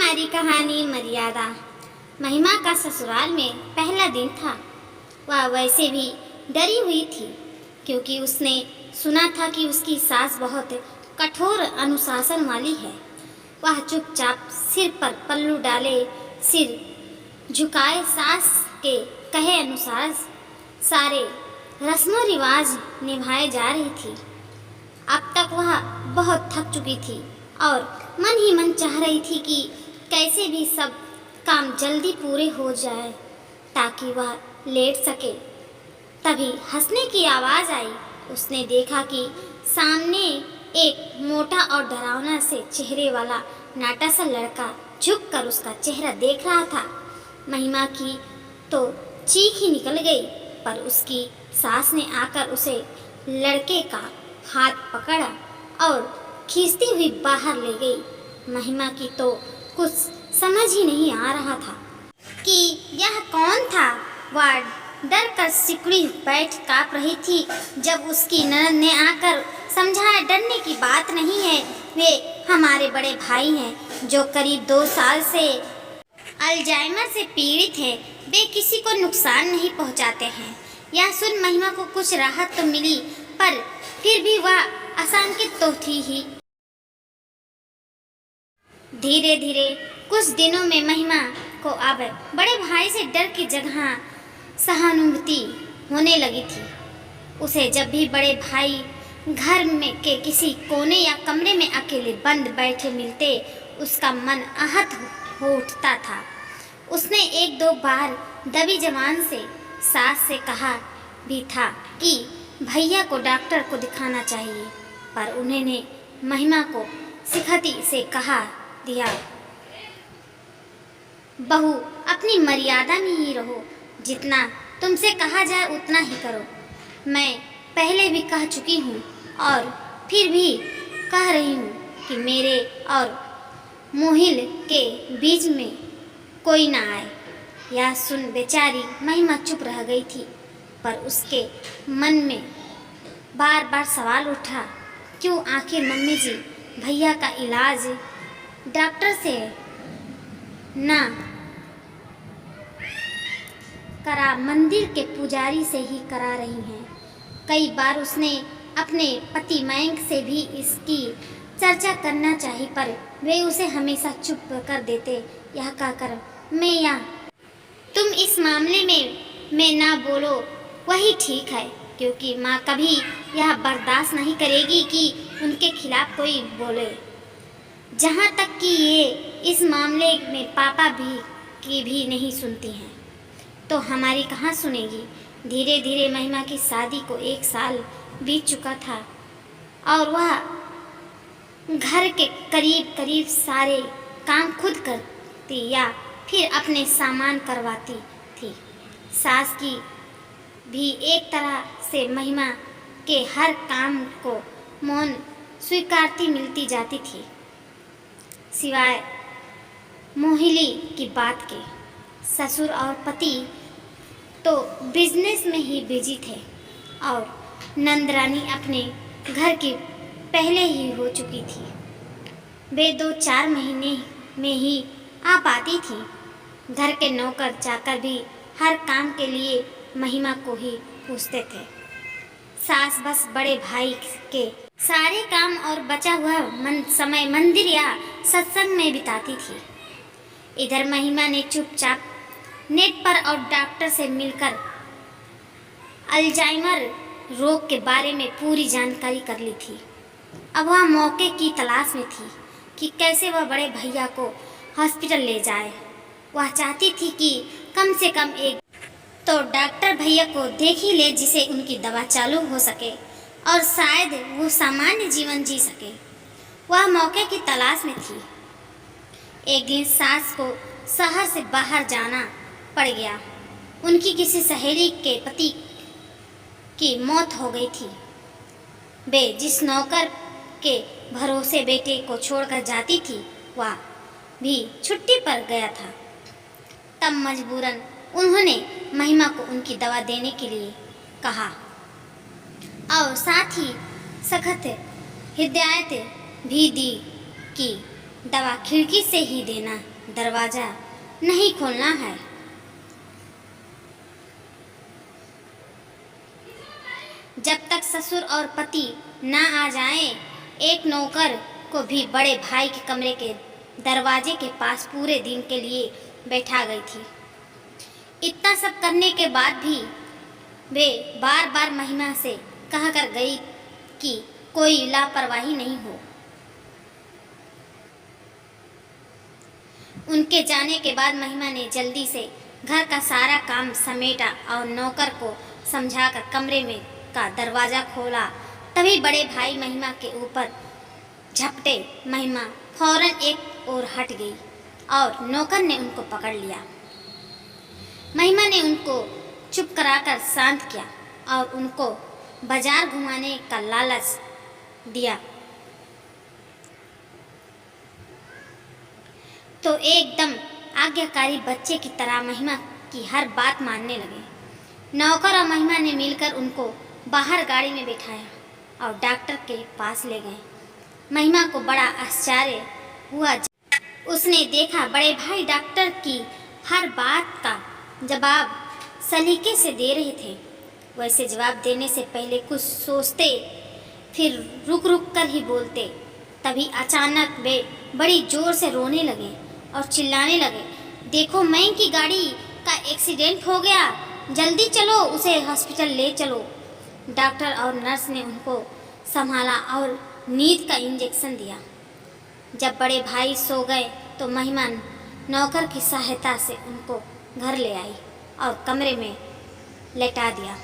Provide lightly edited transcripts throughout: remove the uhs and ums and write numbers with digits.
हमारी कहानी मर्यादा। महिमा का ससुराल में पहला दिन था। वह वैसे भी डरी हुई थी क्योंकि उसने सुना था कि उसकी सास बहुत कठोर अनुशासन वाली है। वह चुपचाप सिर पर पल्लू डाले, सिर झुकाए सास के कहे अनुसार सारे रस्मों रिवाज निभाए जा रही थी। अब तक वह बहुत थक चुकी थी और मन ही मन चाह रही थी कि कैसे भी सब काम जल्दी पूरे हो जाए ताकि वह लेट सके। तभी हंसने की आवाज़ आई। उसने देखा कि सामने एक मोटा और डरावना से चेहरे वाला नाटा सा लड़का झुककर उसका चेहरा देख रहा था। महिमा की तो चीख ही निकल गई, पर उसकी सास ने आकर उसे लड़के का हाथ पकड़ा और खींचती हुई बाहर ले गई। महिमा की तो कुछ समझ ही नहीं आ रहा था कि यह कौन था। वह डर कर सिकुड़ी बैठ काँप रही थी जब उसकी ननद ने आकर समझाया, डरने की बात नहीं है, वे हमारे बड़े भाई हैं जो करीब 2 साल से अल्जाइमर से पीड़ित है। वे किसी को नुकसान नहीं पहुंचाते हैं। यह सुन महिमा को कुछ राहत तो मिली, पर फिर भी वह आशंकित तो थी ही। धीरे धीरे कुछ दिनों में महिमा को अब बड़े भाई से डर की जगह सहानुभूति होने लगी थी। उसे जब भी बड़े भाई घर में के किसी कोने या कमरे में अकेले बंद बैठे मिलते, उसका मन आहत हो उठता था। उसने 1-2 बार दबी जबान से सास से कहा भी था कि भैया को डॉक्टर को दिखाना चाहिए, पर उन्होंने महिमा को सिखती से कहा दिया, बहू अपनी मर्यादा में ही रहो, जितना तुमसे कहा जाए उतना ही करो। मैं पहले भी कह चुकी हूँ और फिर भी कह रही हूँ कि मेरे और मोहिल के बीच में कोई ना आए। यह सुन बेचारी महिमा चुप रह गई थी, पर उसके मन में बार बार सवाल उठा, क्यों आखिर मम्मी जी भैया का इलाज डॉक्टर से ना करा मंदिर के पुजारी से ही करा रही हैं। कई बार उसने अपने पति मयंक से भी इसकी चर्चा करना चाहिए, पर वे उसे हमेशा चुप कर देते। यह कहकर मैं या तुम इस मामले में ना बोलो वही ठीक है, क्योंकि माँ कभी यह बर्दाश्त नहीं करेगी कि उनके खिलाफ कोई बोले। जहाँ तक कि ये इस मामले में पापा की भी नहीं सुनती हैं, तो हमारी कहाँ सुनेगी। धीरे धीरे महिमा की शादी को 1 साल बीत चुका था और वह घर के करीब करीब सारे काम खुद करती या फिर अपने सामान करवाती थी। सास की भी एक तरह से महिमा के हर काम को मौन स्वीकारती मिलती जाती थी, सिवाय मोहिली की बात के। ससुर और पति तो बिजनेस में ही बिजी थे और नंदरानी अपने घर की पहले ही हो चुकी थी। वे 2-4 महीने में ही आ पाती थी। घर के नौकर चाकर भी हर काम के लिए महिमा को ही पूछते थे। सास बस बड़े भाई के सारे काम और बचा हुआ समय मंदिर या सत्संग में बिताती थी। इधर महिमा ने चुपचाप नेट पर और डॉक्टर से मिलकर अल्जाइमर रोग के बारे में पूरी जानकारी कर ली थी। अब वह मौके की तलाश में थी कि कैसे वह बड़े भैया को हॉस्पिटल ले जाए। वह चाहती थी कि कम से कम एक तो डॉक्टर भैया को देख ही ले, जिसे उनकी दवा चालू हो सके और शायद वो सामान्य जीवन जी सके। वह मौके की तलाश में थी। एक दिन सास को शहर से बाहर जाना पड़ गया। उनकी किसी सहेली के पति की मौत हो गई थी। वे जिस नौकर के भरोसे बेटे को छोड़कर जाती थी, वह भी छुट्टी पर गया था। तब मजबूरन उन्होंने महिमा को उनकी दवा देने के लिए कहा और साथ ही सख्त हिदायत भी दी कि दवा खिड़की से ही देना दरवाज़ा नहीं खोलना है। जब तक ससुर और पति ना आ जाएं, एक नौकर को भी बड़े भाई के कमरे के दरवाजे के पास पूरे दिन के लिए बैठा गई थी। इतना सब करने के बाद भी वे बार बार महिमा से कहा कर गई कि कोई लापरवाही नहीं हो। उनके जाने के बाद महिमा ने जल्दी से घर का सारा काम समेटा और नौकर को समझाकर कमरे में का दरवाज़ा खोला। तभी बड़े भाई महिमा के ऊपर झपटे। महिमा फौरन एक ओर हट गई और नौकर ने उनको पकड़ लिया। महिमा ने उनको चुप कराकर शांत किया और उनको बाजार घुमाने का लालच दिया तो एकदम आज्ञाकारी बच्चे की तरह महिमा की हर बात मानने लगे। नौकर और महिमा ने मिलकर उनको बाहर गाड़ी में बिठाया और डॉक्टर के पास ले गए। महिमा को बड़ा आश्चर्य हुआ। उसने देखा बड़े भाई डॉक्टर की हर बात का जवाब सलीके से दे रहे थे। वैसे जवाब देने से पहले कुछ सोचते, फिर रुक रुक कर ही बोलते। तभी अचानक वे बड़ी जोर से रोने लगे और चिल्लाने लगे, देखो मैं की गाड़ी का एक्सीडेंट हो गया, जल्दी चलो, उसे हॉस्पिटल ले चलो। डॉक्टर और नर्स ने उनको संभाला और नींद का इंजेक्शन दिया। जब बड़े भाई सो गए तो महिमा नौकर की सहायता से उनको घर ले आई और कमरे में लेटा दिया।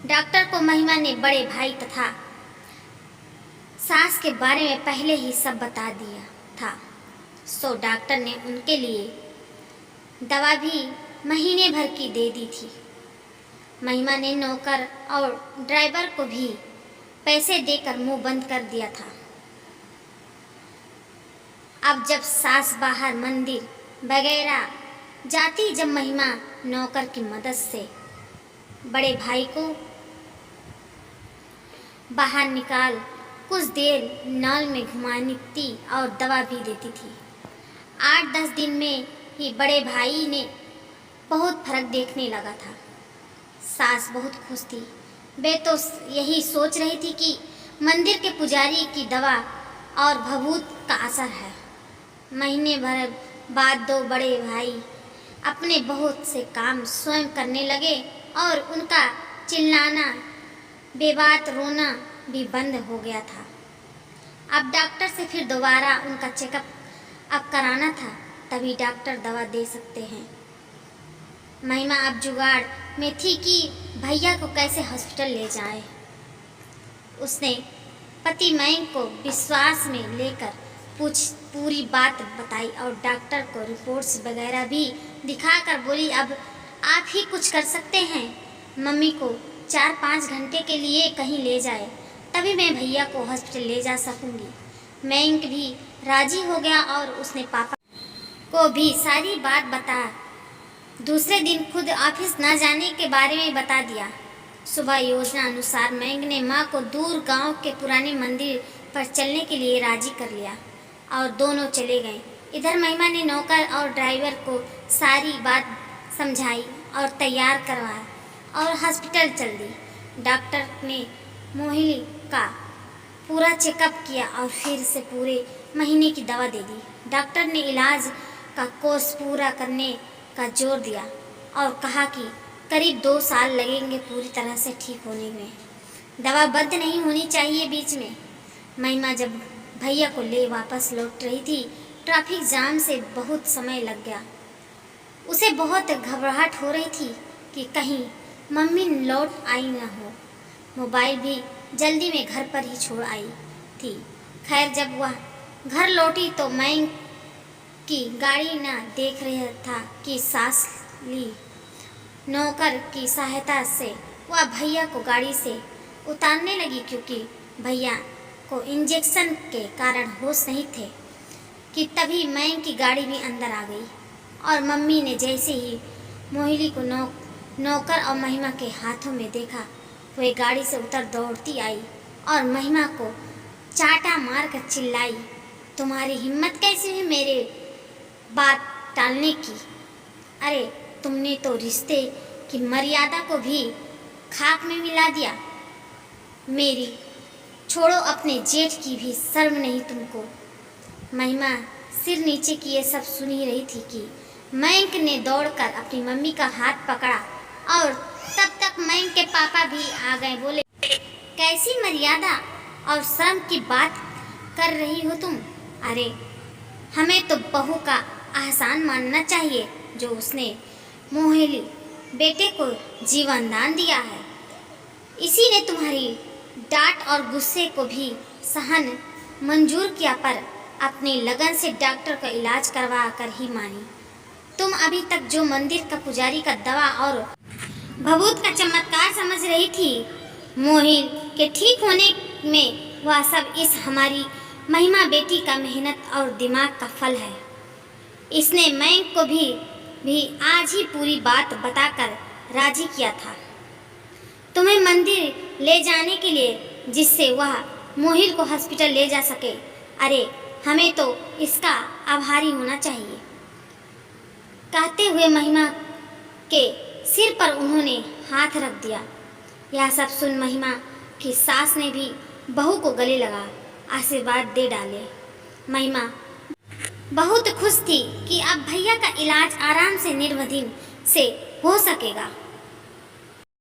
डॉक्टर को महिमा ने बड़े भाई तथा सास के बारे में पहले ही सब बता दिया था, सो डॉक्टर ने उनके लिए दवा भी महीने भर की दे दी थी। महिमा ने नौकर और ड्राइवर को भी पैसे देकर मुंह बंद कर दिया था। अब जब सास बाहर मंदिर वगैरह जाती, जब महिमा नौकर की मदद से बड़े भाई को बाहर निकाल कुछ देर नल में घुमाती और दवा भी देती थी। 8-10 दिन में ही बड़े भाई ने बहुत फर्क देखने लगा था। सास बहुत खुश थी। वे तो यही सोच रही थी कि मंदिर के पुजारी की दवा और भभूत का असर है। महीने भर बाद दो बड़े भाई अपने बहुत से काम स्वयं करने लगे और उनका चिल्लाना, बेबात रोना भी बंद हो गया था। अब डॉक्टर से फिर दोबारा उनका चेकअप अब कराना था, तभी डॉक्टर दवा दे सकते हैं। महिमा अब जुगाड़ में थी कि भैया को कैसे हॉस्पिटल ले जाए। उसने पति मयंक को विश्वास में लेकर पूरी बात बताई और डॉक्टर को रिपोर्ट्स वगैरह भी दिखाकर बोली, अब आप ही कुछ कर सकते हैं। मम्मी को 4-5 घंटे के लिए कहीं ले जाए, तभी मैं भैया को हॉस्पिटल ले जा सकूंगी। मयंक भी राजी हो गया और उसने पापा को भी सारी बात बता दूसरे दिन खुद ऑफिस न जाने के बारे में बता दिया। सुबह योजना अनुसार मयंक ने माँ को दूर गांव के पुराने मंदिर पर चलने के लिए राजी कर लिया और दोनों चले गए। इधर महिमा ने नौकर और ड्राइवर को सारी बात समझाई और तैयार करवाया और हॉस्पिटल चल दी। डॉक्टर ने मोहिनी का पूरा चेकअप किया और फिर से पूरे महीने की दवा दे दी। डॉक्टर ने इलाज का कोर्स पूरा करने का जोर दिया और कहा कि करीब 2 साल लगेंगे पूरी तरह से ठीक होने में। दवा बंद नहीं होनी चाहिए बीच में। महिमा जब भैया को ले वापस लौट रही थी, ट्रैफिक जाम से बहुत समय लग गया। उसे बहुत घबराहट हो रही थी कि कहीं मम्मी लौट आई न हो। मोबाइल भी जल्दी में घर पर ही छोड़ आई थी। खैर जब वह घर लौटी तो मयंक की गाड़ी न देख रहा था कि सांस ली। नौकर की सहायता से वह भैया को गाड़ी से उतारने लगी, क्योंकि भैया को इंजेक्शन के कारण होश नहीं थे कि तभी मयंक की गाड़ी भी अंदर आ गई और मम्मी ने जैसे ही मोहिनी को नौकर और महिमा के हाथों में देखा, वह गाड़ी से उतर दौड़ती आई और महिमा को चाटा मार कर चिल्लाई, तुम्हारी हिम्मत कैसी हुई मेरे बात टालने की? अरे तुमने तो रिश्ते की मर्यादा को भी खाक में मिला दिया। मेरी छोड़ो, अपने जेठ की भी शर्म नहीं तुमको। महिमा सिर नीचे किए सब सुन ही रही थी कि मयंक ने दौड़कर अपनी मम्मी का हाथ पकड़ा और तब तक मयंक के पापा भी आ गए। बोले, कैसी मर्यादा और शर्म की बात कर रही हो तुम? अरे हमें तो बहू का एहसान मानना चाहिए जो उसने मोहिली बेटे को जीवन दान दिया है। इसी ने तुम्हारी डांट और गुस्से को भी सहन मंजूर किया, पर अपने लगन से डॉक्टर का इलाज करवा कर ही मानी। तुम अभी तक जो मंदिर का पुजारी का दवा और भभूत का चमत्कार समझ रही थी, मोहिल के ठीक होने में वह सब इस हमारी महिमा बेटी का मेहनत और दिमाग का फल है। इसने मयंक को भी आज ही पूरी बात बताकर राजी किया था तुम्हें मंदिर ले जाने के लिए, जिससे वह मोहिल को हॉस्पिटल ले जा सके। अरे हमें तो इसका आभारी होना चाहिए। कहते हुए महिमा के सिर पर उन्होंने हाथ रख दिया। यह सब सुन महिमा की सास ने भी बहू को गले लगा आशीर्वाद दे डाले। महिमा बहुत खुश थी कि अब भैया का इलाज आराम से निर्विघ्न से हो सकेगा।